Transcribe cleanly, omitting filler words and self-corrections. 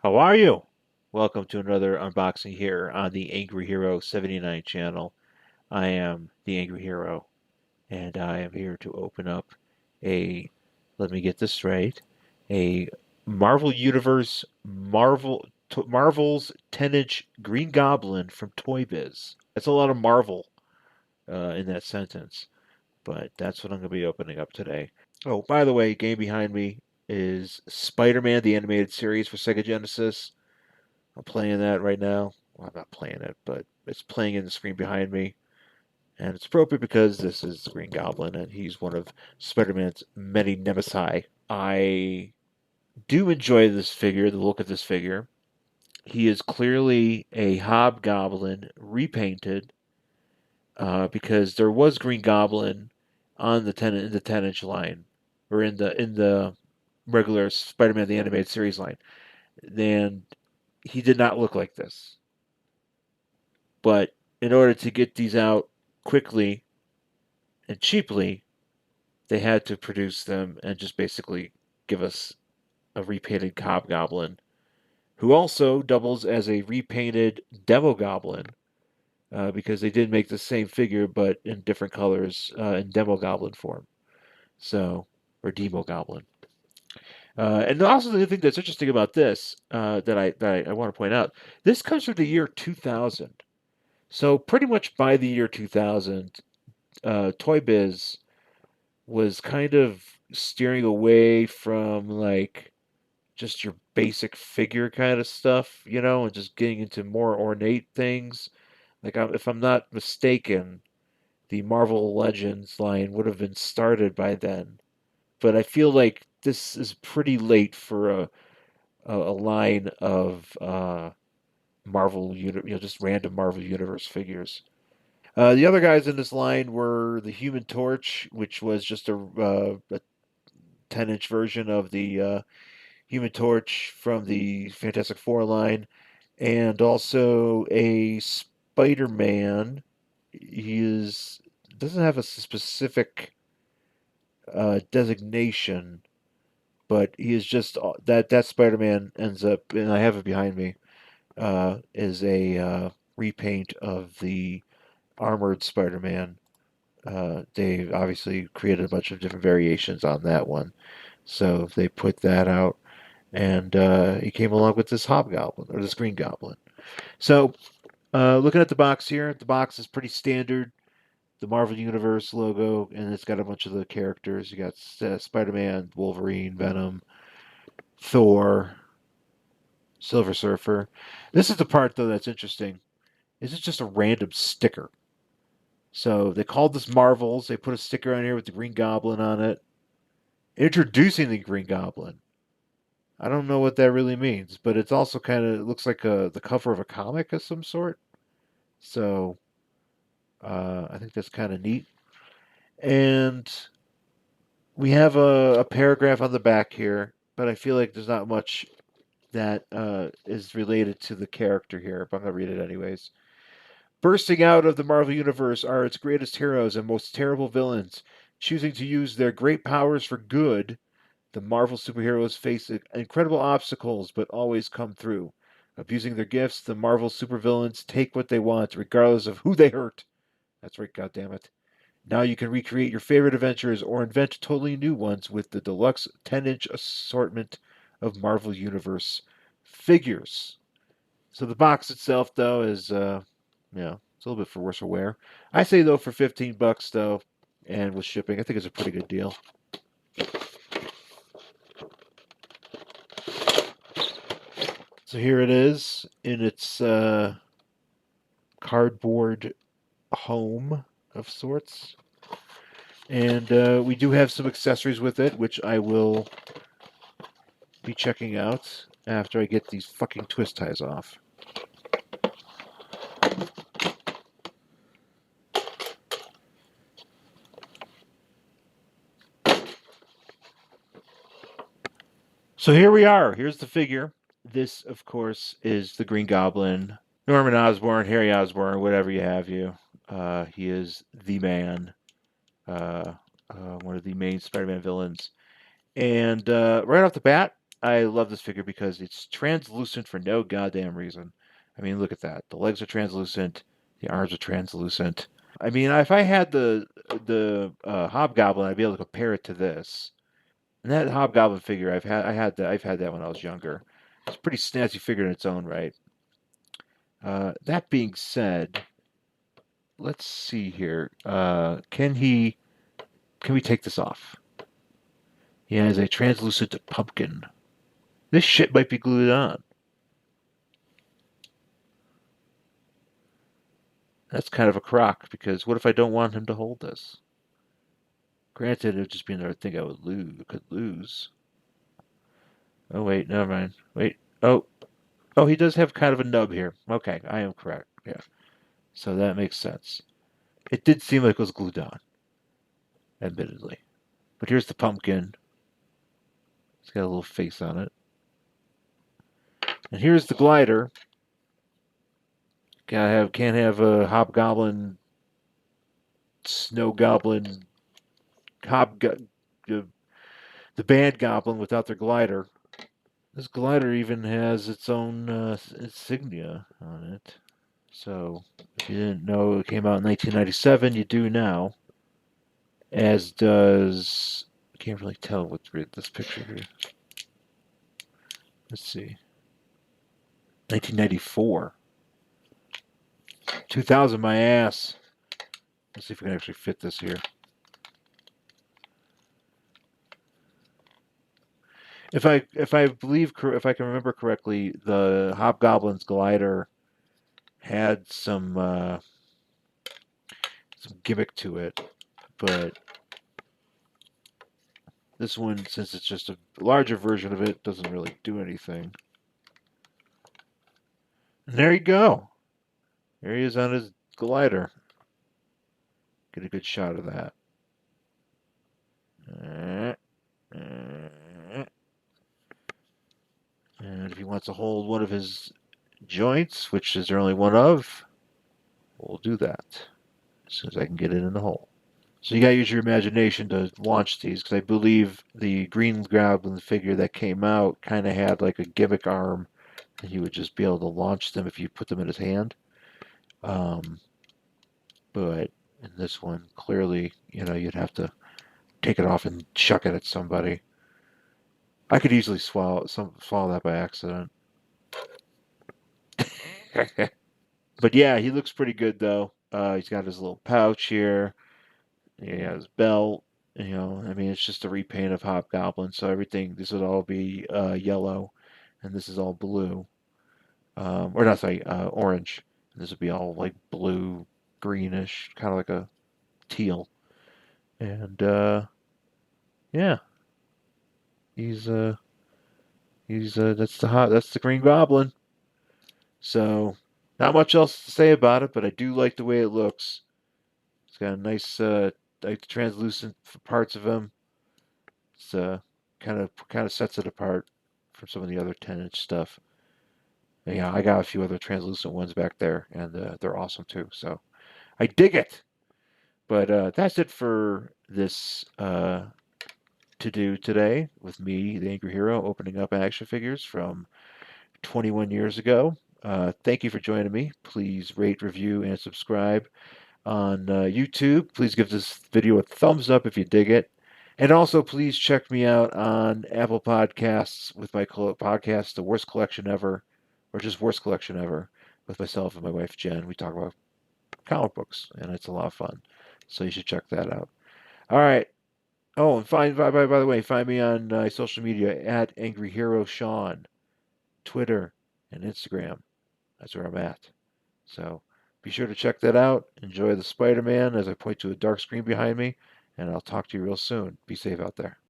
How are you? Welcome to another unboxing here on the Angry Hero 79 channel. I am the Angry Hero, and I am here to open up a, let me get this straight, a Marvel Universe Marvel's 10-inch Green Goblin from Toy Biz. That's a lot of Marvel in that sentence, but that's what I'm going to be opening up today. Oh, by the way, game behind me is Spider-Man, the animated series for Sega Genesis. I'm playing that right now. Well, I'm not playing it, but it's playing in the screen behind me. And it's appropriate because this is the Green Goblin, and he's one of Spider-Man's many nemesis. I do enjoy this figure, the look of this figure. He is clearly a Hobgoblin repainted, because there was Green Goblin on the 10-inch line, or in the regular Spider-Man the Animated Series line. And he did not look like this. But in order to get these out quickly and cheaply, they had to produce them and just basically give us a repainted Hobgoblin, who also doubles as a repainted Demo Goblin, because they did make the same figure but in different colors in Demo Goblin form. So, or Demo Goblin. And also the thing that's interesting about this that I want to point out, this comes from the year 2000. So pretty much by the year 2000, Toy Biz was kind of steering away from like just your basic figure kind of stuff, and just getting into more ornate things. Like, if I'm not mistaken, the Marvel Legends line would have been started by then. But I feel like this is pretty late for a line of just random Marvel Universe figures. The other guys in this line were the Human Torch, which was just a 10-inch version of the Human Torch from the Fantastic Four line, and also a Spider-Man. He doesn't have a specific designation, but he is just that Spider-Man ends up, and I have it behind me, is a repaint of the armored Spider-Man. They obviously created a bunch of different variations on that one. So they put that out, and he came along with this Hobgoblin, or this Green Goblin. So, looking at the box here, the box is pretty standard. The Marvel Universe logo, and it's got a bunch of the characters. You got Spider-Man, Wolverine, Venom, Thor, Silver Surfer. This is the part, though, that's interesting. This is just a random sticker. So they called this Marvels. They put a sticker on here with the Green Goblin on it, introducing the Green Goblin. I don't know what that really means, but it's also kind of, it looks like the cover of a comic of some sort. So I think that's kind of neat. And we have a paragraph on the back here, but I feel like there's not much that is related to the character here, but I'm going to read it anyways. Bursting out of the Marvel Universe are its greatest heroes and most terrible villains. Choosing to use their great powers for good, the Marvel superheroes face incredible obstacles but always come through. Abusing their gifts, the Marvel supervillains take what they want, regardless of who they hurt. That's right, goddammit. Now you can recreate your favorite adventures or invent totally new ones with the deluxe 10-inch assortment of Marvel Universe figures. So the box itself, though, is it's a little bit for worse for wear. I say though, for $15 though, and with shipping, I think it's a pretty good deal. So here it is in its cardboard home of sorts. And we do have some accessories with it, which I will be checking out after I get these fucking twist ties off. So here we are. Here's the figure. This, of course, is the Green Goblin. Norman Osborn, Harry Osborn, whatever you have you. He is the man. One of the main Spider-Man villains. And right off the bat, I love this figure because it's translucent for no goddamn reason. I mean, look at that. The legs are translucent. The arms are translucent. I mean, if I had the Hobgoblin, I'd be able to compare it to this. And that Hobgoblin figure, I've had that when I was younger. It's a pretty snazzy figure in its own right. That being said, let's see here. Can we take this off? He has a translucent pumpkin. This shit might be glued on. That's kind of a crock because what if I don't want him to hold this? Granted, it would just be another thing I could lose. Oh wait, never mind. Wait. Oh, he does have kind of a nub here. Okay, I am correct. Yeah. So that makes sense. It did seem like it was glued on, admittedly. But here's the pumpkin. It's got a little face on it. And here's the glider. Can't have a hobgoblin, snow goblin, the band goblin without their glider. This glider even has its own insignia on it. So if you didn't know it came out in 1997, you do now. As does, I can't really tell what's this picture here. Let's see. 1994. 2000, my ass. Let's see if we can actually fit this here. If I can remember correctly, the Hobgoblin's glider had some gimmick to it, but this one, since it's just a larger version of it, doesn't really do anything. And there you go. There he is on his glider. Get a good shot of that. And if he wants to hold one of his joints, which is there only one of, we'll do that as soon as I can get it in the hole. So you gotta use your imagination to launch these, because I believe the Green Goblin figure that came out kind of had like a gimmick arm, and he would just be able to launch them if you put them in his hand. But in this one, clearly, you'd have to take it off and chuck it at somebody. I could easily swallow that by accident. But yeah, he looks pretty good though. He's got his little pouch here. He has his belt. I mean, it's just a repaint of Hobgoblin, so this would all be yellow, and this is all blue. Or not, sorry, orange. And this would be all like blue, greenish, kind of like a teal. And yeah, he's that's the Green Goblin. So not much else to say about it, but I do like the way it looks. It's got a nice like the translucent parts of him. It's kind of sets it apart from some of the other 10-inch stuff. And, yeah, I got a few other translucent ones back there, and they're awesome too. So I dig it. But that's it for this to do today with me, the Angry Hero, opening up action figures from 21 years ago. Thank you for joining me. Please rate, review, and subscribe on YouTube. Please give this video a thumbs up if you dig it. And also, please check me out on Apple Podcasts with my podcast, The Worst Collection Ever, or just Worst Collection Ever, with myself and my wife, Jen. We talk about comic books, and it's a lot of fun. So you should check that out. All right. Oh, and by the way, find me on social media at Angry Hero Sean, Twitter, and Instagram. That's where I'm at. So be sure to check that out. Enjoy the Spider-Man as I point to a dark screen behind me, and I'll talk to you real soon. Be safe out there.